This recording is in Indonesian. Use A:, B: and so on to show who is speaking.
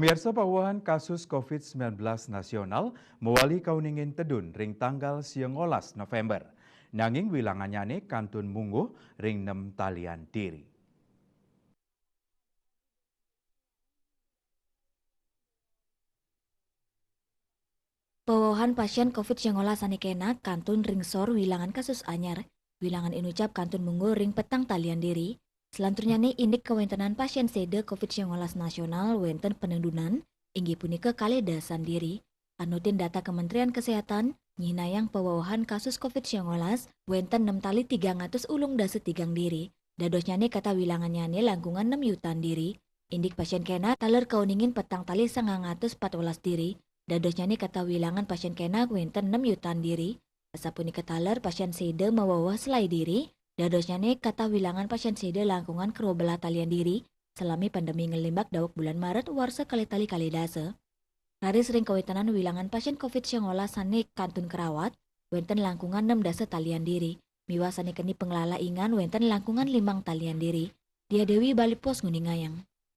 A: Pamirsa pawahan kasus COVID-19 nasional mewali kauningin tedun ring tanggal 19 November. Nanging wilangannya kantun mungguh ring 6 talian diri.
B: Pewahan pasien COVID-19 sanikena kantun ring sor wilangan kasus anyar. Wilangan inucap kantun munggu ring petang talian diri. Selanturnya nih indik kewentenan pasien sede COVID-19 nasional wenten penendunan inggi punika kaledasan diri. Anutin data Kementerian Kesehatan, nyinayang pewahan kasus COVID-19 wenten 6 tali 300 ulung dase tigang diri. Dadosnya nih kata wilangannya nih langkungan 6 yutan diri. Indik pasien kena taler kauningin petang tali 914 diri. Dadosnya nih kata wilangan pasien kena wenten 6 yutan diri. Asapuni ketaler pasien sede mawawah selai diri. Dadosnya nih kata wilangan pasien sede langkungan kerobela talian diri. Selami pandemi ngelimbak dawak bulan Maret warsa kali-tali kalidase. Rari sering kawetenan wilangan pasien COVID-19 sanik kantun kerawat. Wenten langkungan 6 dase talian diri. Miwa sanik keni pengelala ingan wenten langkungan 5 talian diri. Dia Dewi Balik Pos Nguningayang.